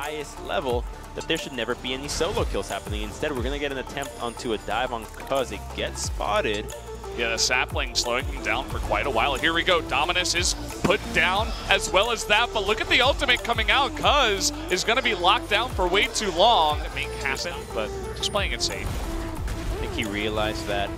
highest level that there should never be any solo kills happening. Instead, we're going to get an attempt onto a dive on Cuz. It gets spotted. Yeah, the sapling slowing him down for quite a while. Here we go. Dominus is put down as well as that, but look at the ultimate coming out. Cuz is going to be locked down for way too long. It may happen, but just playing it safe. I think he realized that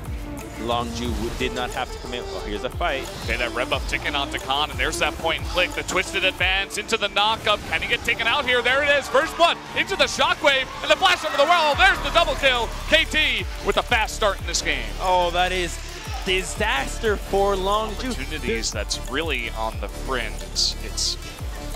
Longju did not have to commit. Oh, here's a fight. Okay, that red buff ticking onto Khan, and there's that point and click. The twisted advance into the knockup. Can he get taken out here? There it is. First blood into the shockwave, and the flash over the wall. There's the double kill. KT with a fast start in this game. Oh, that is disaster for Longju. Opportunities that's really on the fringe. It's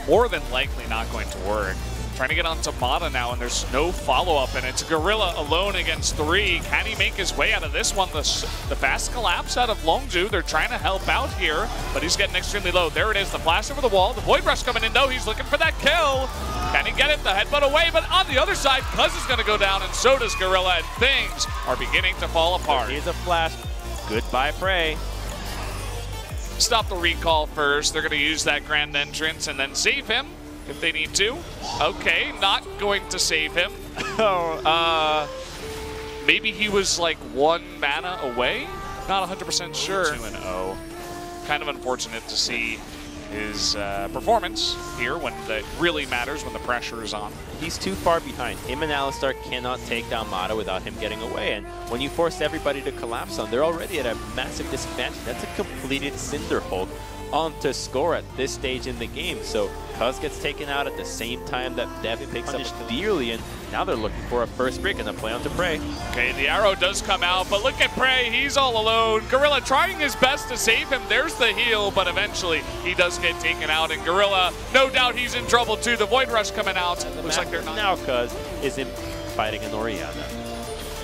more than likely not going to work. Trying to get onto Mata now, and there's no follow-up, and it's Gorilla alone against 3. Can he make his way out of this one? The fast collapse out of Longju. They're trying to help out here, but he's getting extremely low. There it is, the flash over the wall. The Void Rush coming in, though. He's looking for that kill. Can he get it? The headbutt away, but on the other side, Cuz is going to go down, and so does Gorilla, and things are beginning to fall apart. Here's a flash. Goodbye, Prey. Stop the recall first. They're going to use that grand entrance and then save him if they need to. Okay, not going to save him. Maybe he was like 1 mana away? Not 100% sure. 2-0. Kind of unfortunate to see his performance here when it really matters, when the pressure is on. He's too far behind. Him and Alistar cannot take down Mata without him getting away. And when you force everybody to collapse on, they're already at a massive disadvantage. That's a completed Cinder Hulk on to score at this stage in the game. So Cuz gets taken out at the same time that Devin picks up dearly, and now they're looking for a first break and a play onto Prey. Okay, the arrow does come out, but look at Prey, he's all alone. Gorilla trying his best to save him. There's the heal, but eventually he does get taken out, and Gorilla, no doubt he's in trouble too. The Void Rush coming out. Looks like they're not. Now Cuz is fighting an Orianna.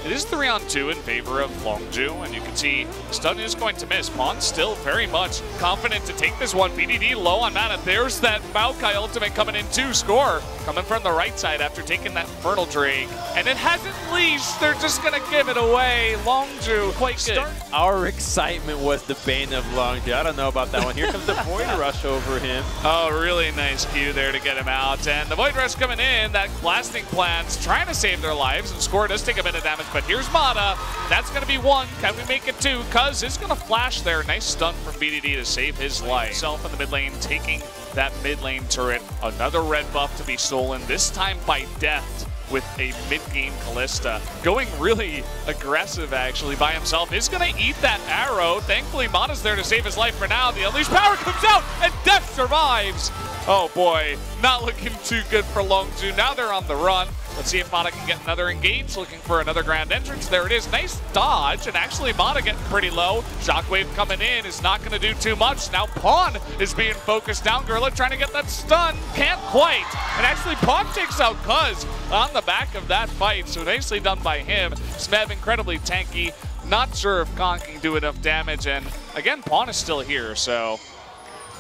It is 3-on-2 in favor of Longju, and you can see Stun is going to miss. PawN still very much confident to take this one. BDD low on mana. There's that Maokai ultimate coming in too. Score coming from the right side after taking that Infernal Drake. And it hasn't leashed. They're just going to give it away. Longju, quite good. Our excitement was the bane of Longju. I don't know about that one. Here comes the Void Rush over him. Oh, really nice cue there to get him out. And the Void Rush coming in. That blasting plans trying to save their lives. And Score does take a bit of damage. But here's Mata. That's going to be 1. Can we make it 2? Cuz is going to flash there. Nice stun from BDD to save his life. Himself in the mid lane, taking that mid lane turret. Another red buff to be stolen, this time by Death with a mid-game Callista. Going really aggressive, actually, by himself. Is going to eat that arrow. Thankfully, Mata's there to save his life for now. The Unleashed Power comes out, and Death survives. Oh boy, not looking too good for Longju. Now they're on the run. Let's see if Mata can get another engage, looking for another grand entrance. There it is, nice dodge, and actually Mata getting pretty low. Shockwave coming in is not gonna do too much. Now PawN is being focused down. Gorilla trying to get that stun, can't quite. And actually PawN takes out Cuz on the back of that fight, so nicely done by him. Smev incredibly tanky. Not sure if Khan can do enough damage, and again, PawN is still here, so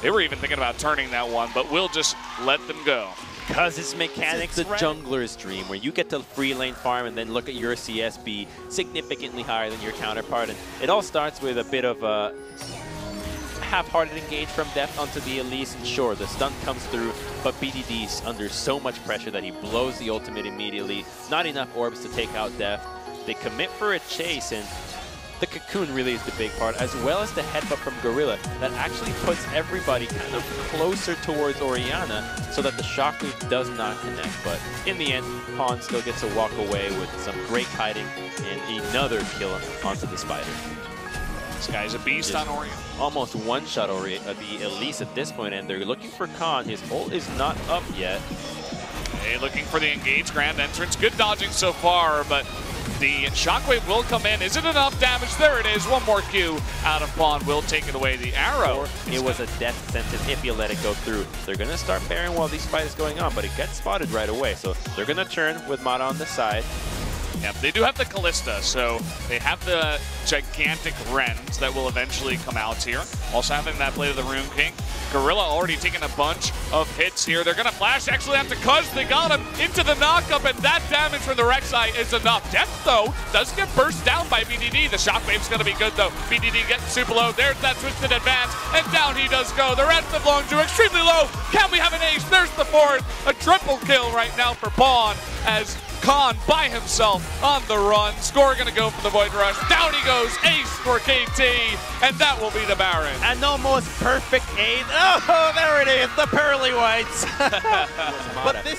they were even thinking about turning that one, but we'll just let them go. Because it's mechanics, a jungler's dream, where you get to free lane farm and then look at your CS be significantly higher than your counterpart. And it all starts with a bit of a half-hearted engage from Death onto the Elise, and sure, the stun comes through, but BDD's under so much pressure that he blows the ultimate immediately. Not enough orbs to take out Death. They commit for a chase, and the cocoon really is the big part, as well as the headbutt from Gorilla that actually puts everybody kind of closer towards Orianna so that the shockwave does not connect. But in the end, PawN still gets to walk away with some great hiding and another kill onto the Spider. This guy's a beast on Orianna. Almost one-shot the Elise at this point, and they're looking for Khan. His ult is not up yet. Hey, looking for the engage grand entrance. Good dodging so far, but the shockwave will come in. Is it enough damage? There it is. One more Q out of PawN will take it away. The arrow. It was a death sentence if you let it go through. They're going to start bearing while these fight is going on, but it gets spotted right away. So they're going to turn with Mata on the side. Yep, they do have the Callista, so they have the gigantic Rens that will eventually come out here. Also having that Blade of the Rune King. Gorilla already taking a bunch of hits here. They're going to flash actually after Cuz. They got him into the knockup, and that damage from the Rek'Sai is enough. Death, though, does get burst down by BDD. The Shockwave's going to be good, though. BDD getting super low. There's that twisted advance, and down he does go. The rest of Longju extremely low. Can we have an ace? There's the fourth. A triple kill right now for PawN as Khan by himself on the run. Score going to go for the Void Rush. Down he goes. Ace for KT, and that will be the Baron. An almost perfect ace. Oh, there it is, the pearly whites.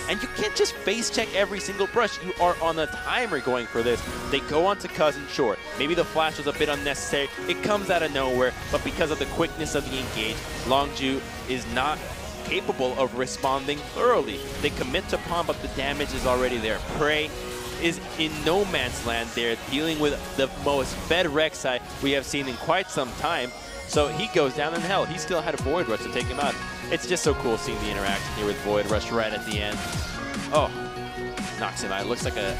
And you can't just face check every single brush. You are on a timer going for this. They go on to Cousin short. Maybe the flash was a bit unnecessary. It comes out of nowhere, but because of the quickness of the engage, Longju is not capable of responding thoroughly. They commit to PawN, but the damage is already there. Prey is in no man's land there, dealing with the most fed Rek'Sai we have seen in quite some time. So he goes down in hell. He still had a Void Rush to take him out. It's just so cool seeing the interaction here with Void Rush right at the end. Oh, knocks him out. It looks like an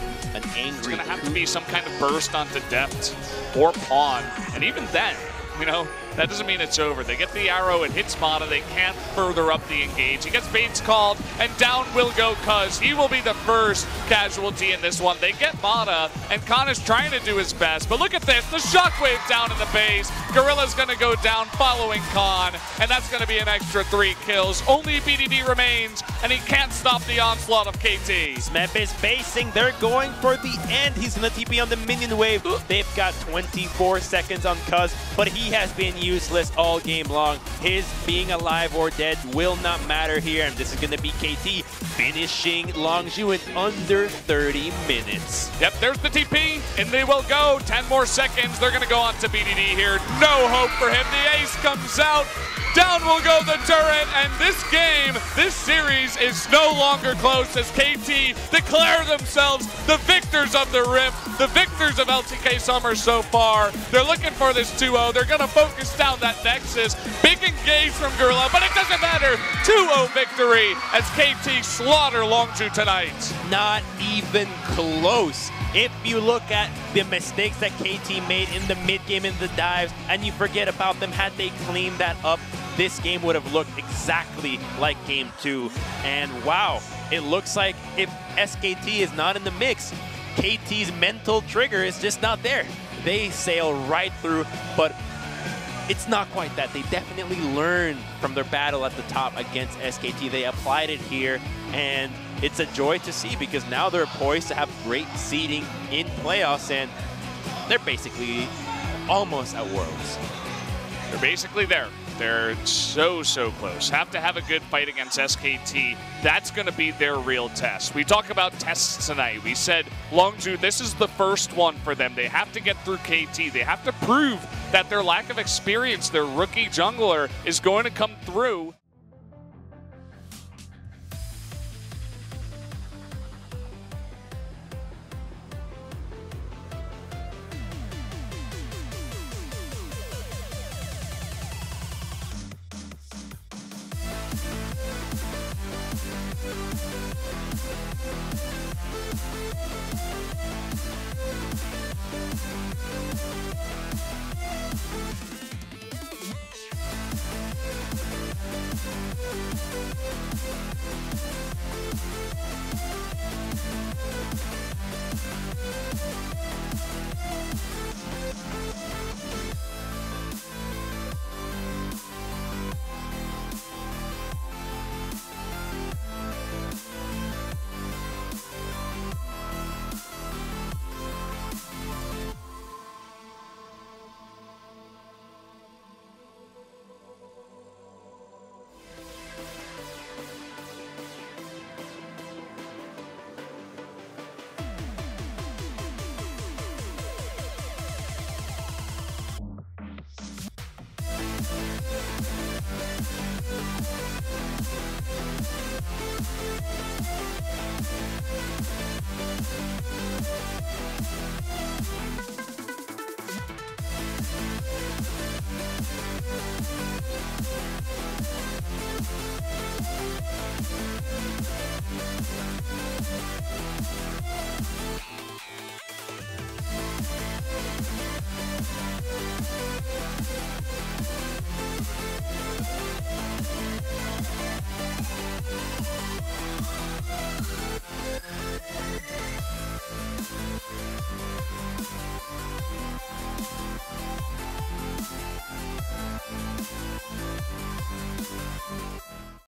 angry... It's going to have to be some kind of burst onto Deft or PawN. And even then, you know, that doesn't mean it's over. They get the arrow, it hits Mata, they can't further up the engage. He gets Bates called, and down will go Cuz. He will be the first casualty in this one. They get Mata, and Khan is trying to do his best, but look at this, the Shockwave down in the base. Gorilla's gonna go down following Khan, and that's gonna be an extra 3 kills. Only BDD remains, and he can't stop the onslaught of KT. Smep is basing, they're going for the end. He's gonna TP on the minion wave. They've got 24 seconds on Cuz, but he has been useless all game long. His being alive or dead will not matter here, and this is going to be KT finishing Longju in under 30 minutes. Yep, there's the TP, and they will go. 10 more seconds. They're going to go on to BDD here. No hope for him. The ace comes out. Down will go the turret, and this game, this series is no longer close as KT declare themselves the victors of the Rift, the victors of LCK Summer so far. They're looking for this 2-0. They're going to focus down that Nexus. Big engage from Gorilla, but it doesn't matter. 2-0 victory as KT slaughter Longju tonight. Not even close. If you look at the mistakes that KT made in the mid game in the dives and you forget about them, had they cleaned that up, this game would have looked exactly like Game 2. And wow, it looks like if SKT is not in the mix, KT's mental trigger is just not there. They sail right through, but it's not quite that. They definitely learned from their battle at the top against SKT. They applied it here, and it's a joy to see because now they're poised to have great seeding in playoffs, and they're basically almost at Worlds. They're basically there. They're so close. Have to have a good fight against SKT. That's going to be their real test. We talk about tests tonight. We said Longju, this is the first one for them. They have to get through KT. They have to prove that their lack of experience, their rookie jungler, is going to come through.